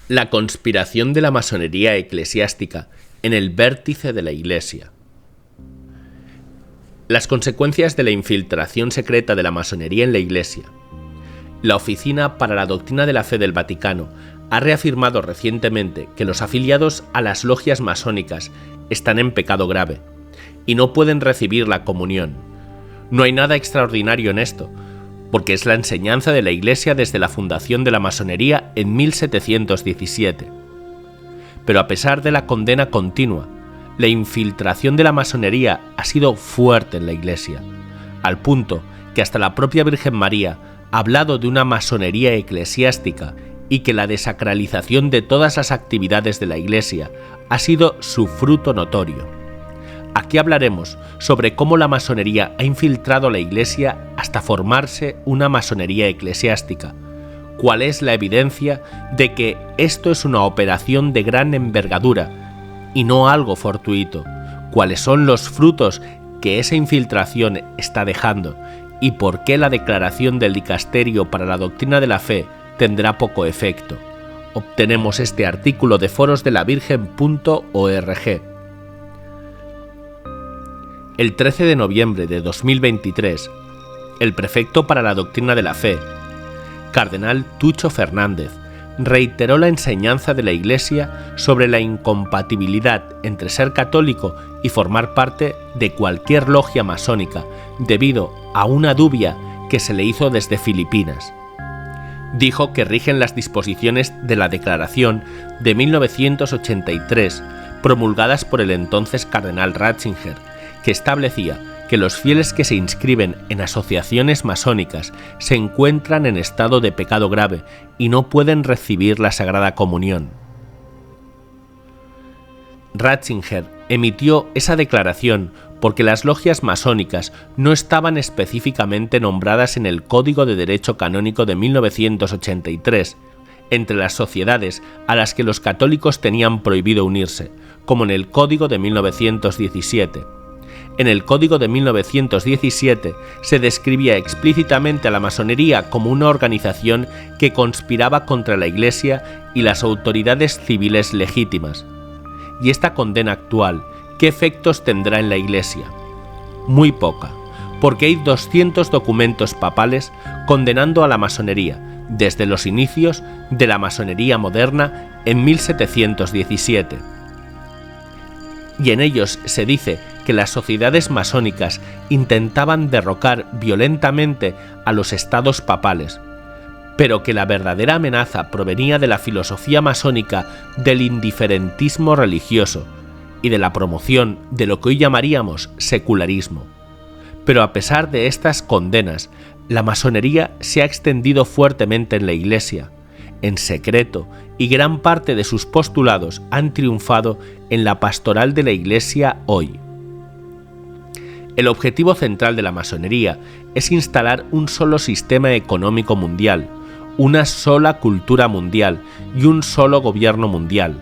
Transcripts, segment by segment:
La conspiración de la masonería eclesiástica en el vértice de la Iglesia. Las consecuencias de la infiltración secreta de la masonería en la Iglesia. La Oficina para la Doctrina de la Fe del Vaticano ha reafirmado recientemente que los afiliados a las logias masónicas están en pecado grave y no pueden recibir la comunión. No hay nada extraordinario en esto, porque es la enseñanza de la Iglesia desde la fundación de la masonería en 1717. Pero a pesar de la condena continua, la infiltración de la masonería ha sido fuerte en la Iglesia, al punto que hasta la propia Virgen María ha hablado de una masonería eclesiástica y que la desacralización de todas las actividades de la Iglesia ha sido su fruto notorio. Aquí hablaremos sobre cómo la masonería ha infiltrado la Iglesia hasta formarse una masonería eclesiástica, cuál es la evidencia de que esto es una operación de gran envergadura y no algo fortuito, cuáles son los frutos que esa infiltración está dejando y por qué la declaración del Dicasterio para la Doctrina de la Fe tendrá poco efecto. Obtenemos este artículo de forosdelavirgen.org. El 13 de noviembre de 2023, el prefecto para la Doctrina de la Fe, Cardenal Tucho Fernández, reiteró la enseñanza de la Iglesia sobre la incompatibilidad entre ser católico y formar parte de cualquier logia masónica, debido a una dubia que se le hizo desde Filipinas. Dijo que rigen las disposiciones de la Declaración de 1983, promulgadas por el entonces Cardenal Ratzinger, que establecía que los fieles que se inscriben en asociaciones masónicas se encuentran en estado de pecado grave y no pueden recibir la Sagrada Comunión. Ratzinger emitió esa declaración porque las logias masónicas no estaban específicamente nombradas en el Código de Derecho Canónico de 1983, entre las sociedades a las que los católicos tenían prohibido unirse, como en el Código de 1917. En el Código de 1917 se describía explícitamente a la masonería como una organización que conspiraba contra la Iglesia y las autoridades civiles legítimas. ¿Y esta condena actual qué efectos tendrá en la Iglesia? Muy poca, porque hay 200 documentos papales condenando a la masonería desde los inicios de la masonería moderna en 1717. Y en ellos se dice que las sociedades masónicas intentaban derrocar violentamente a los estados papales, pero que la verdadera amenaza provenía de la filosofía masónica del indiferentismo religioso y de la promoción de lo que hoy llamaríamos secularismo. Pero a pesar de estas condenas, la masonería se ha extendido fuertemente en la Iglesia, en secreto, y gran parte de sus postulados han triunfado en la pastoral de la Iglesia hoy. El objetivo central de la masonería es instalar un solo sistema económico mundial, una sola cultura mundial y un solo gobierno mundial,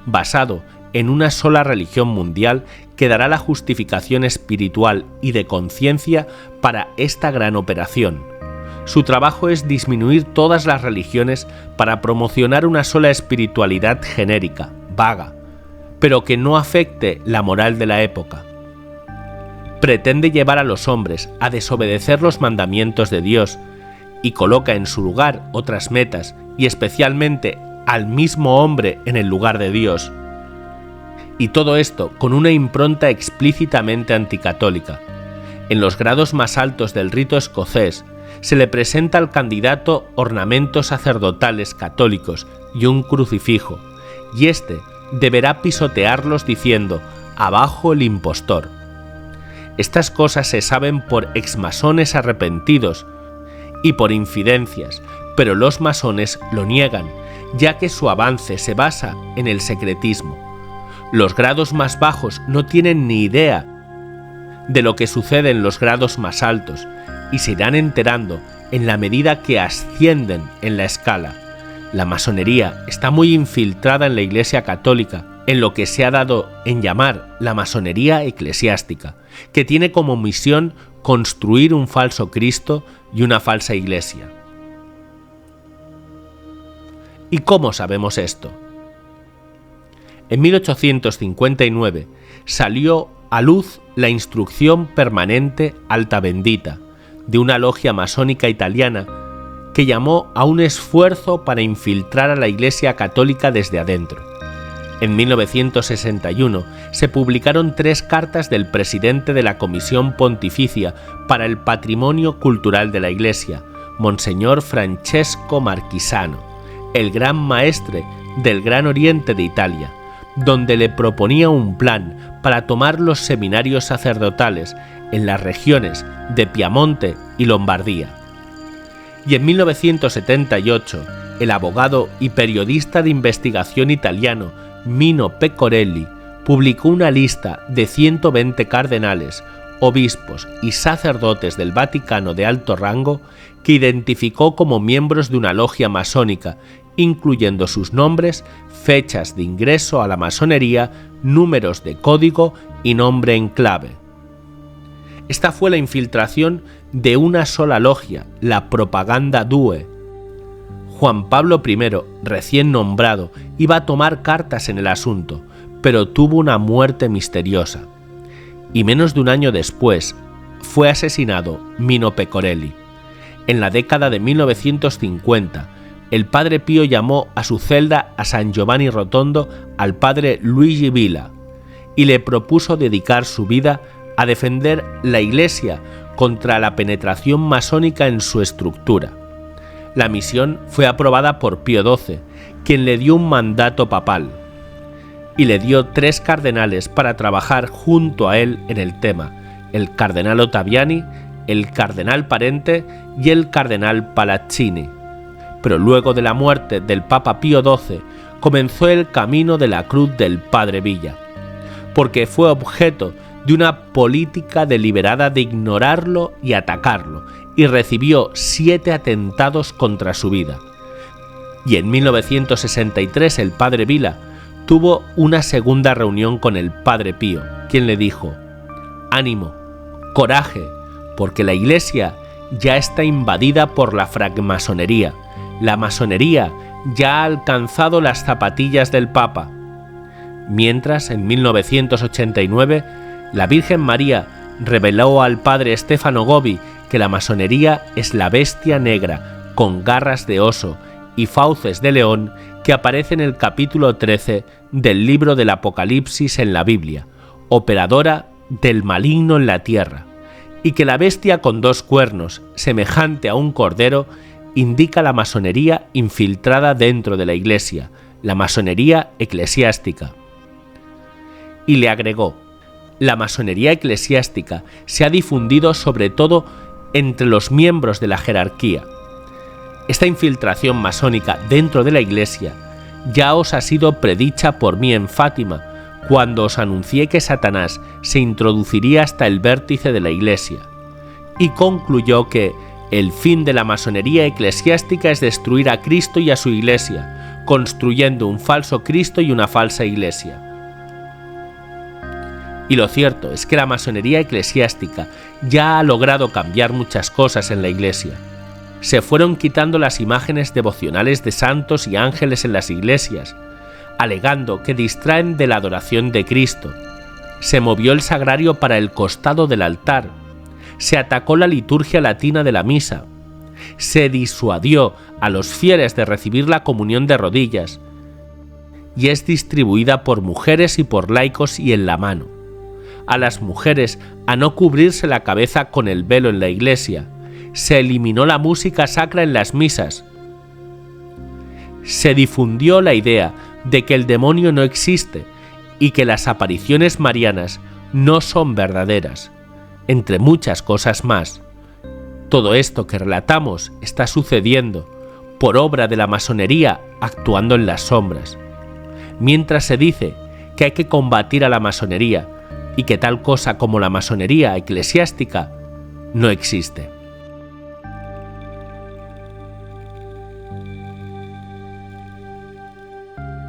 basado en una sola religión mundial que dará la justificación espiritual y de conciencia para esta gran operación. Su trabajo es disminuir todas las religiones para promocionar una sola espiritualidad genérica, vaga, pero que no afecte la moral de la época. Pretende llevar a los hombres a desobedecer los mandamientos de Dios y coloca en su lugar otras metas y especialmente al mismo hombre en el lugar de Dios. Y todo esto con una impronta explícitamente anticatólica. En los grados más altos del rito escocés se le presenta al candidato ornamentos sacerdotales católicos y un crucifijo, y éste deberá pisotearlos diciendo: «Abajo el impostor». Estas cosas se saben por exmasones arrepentidos y por infidencias, pero los masones lo niegan, ya que su avance se basa en el secretismo. Los grados más bajos no tienen ni idea de lo que sucede en los grados más altos y se irán enterando en la medida que ascienden en la escala. La masonería está muy infiltrada en la Iglesia Católica, en lo que se ha dado en llamar la masonería eclesiástica, que tiene como misión construir un falso Cristo y una falsa Iglesia. ¿Y cómo sabemos esto? En 1859 salió a luz la Instrucción Permanente Alta Bendita de una logia masónica italiana que llamó a un esfuerzo para infiltrar a la Iglesia Católica desde adentro. En 1961 se publicaron 3 cartas del presidente de la Comisión Pontificia para el Patrimonio Cultural de la Iglesia, Monseñor Francesco Marchisano, el gran maestre del Gran Oriente de Italia, donde le proponía un plan para tomar los seminarios sacerdotales en las regiones de Piamonte y Lombardía. Y en 1978, el abogado y periodista de investigación italiano Mino Pecorelli publicó una lista de 120 cardenales, obispos y sacerdotes del Vaticano de alto rango que identificó como miembros de una logia masónica, incluyendo sus nombres, fechas de ingreso a la masonería, números de código y nombre en clave. Esta fue la infiltración de una sola logia, la Propaganda Due. Juan Pablo I, recién nombrado, iba a tomar cartas en el asunto, pero tuvo una muerte misteriosa. Y menos de un año después, fue asesinado Mino Pecorelli. En la década de 1950, el padre Pío llamó a su celda a San Giovanni Rotondo al padre Luigi Villa y le propuso dedicar su vida a defender la Iglesia contra la penetración masónica en su estructura. La misión fue aprobada por Pío XII, quien le dio un mandato papal, y le dio 3 cardenales para trabajar junto a él en el tema: el cardenal Ottaviani, el cardenal Parente y el cardenal Palazzini. Pero luego de la muerte del Papa Pío XII, comenzó el camino de la cruz del padre Villa, porque fue objeto de una política deliberada de ignorarlo y atacarlo, y recibió 7 atentados contra su vida. Y en 1963 el padre Villa tuvo una segunda reunión con el padre Pío, quien le dijo: «Ánimo, coraje, porque la Iglesia ya está invadida por la francmasonería. La masonería ya ha alcanzado las zapatillas del Papa». Mientras, en 1989, la Virgen María reveló al padre Stefano Gobi que la masonería es la bestia negra con garras de oso y fauces de león que aparece en el capítulo 13 del libro del Apocalipsis en la Biblia, operadora del maligno en la tierra, y que la bestia con 2 cuernos, semejante a un cordero, indica la masonería infiltrada dentro de la Iglesia, la masonería eclesiástica. Y le agregó: la masonería eclesiástica se ha difundido sobre todo entre los miembros de la jerarquía. Esta infiltración masónica dentro de la Iglesia ya os ha sido predicha por mí en Fátima, cuando os anuncié que Satanás se introduciría hasta el vértice de la Iglesia, y concluyó que el fin de la masonería eclesiástica es destruir a Cristo y a su Iglesia, construyendo un falso Cristo y una falsa Iglesia. Y lo cierto es que la masonería eclesiástica ya ha logrado cambiar muchas cosas en la Iglesia. Se fueron quitando las imágenes devocionales de santos y ángeles en las iglesias, alegando que distraen de la adoración de Cristo. Se movió el sagrario para el costado del altar. Se atacó la liturgia latina de la misa. Se disuadió a los fieles de recibir la comunión de rodillas. Y es distribuida por mujeres y por laicos y en la mano. A las mujeres a no cubrirse la cabeza con el velo en la iglesia. Se eliminó la música sacra en las misas. Se difundió la idea de que el demonio no existe y que las apariciones marianas no son verdaderas, entre muchas cosas más. Todo esto que relatamos está sucediendo por obra de la masonería actuando en las sombras, mientras se dice que hay que combatir a la masonería y que tal cosa como la masonería eclesiástica no existe.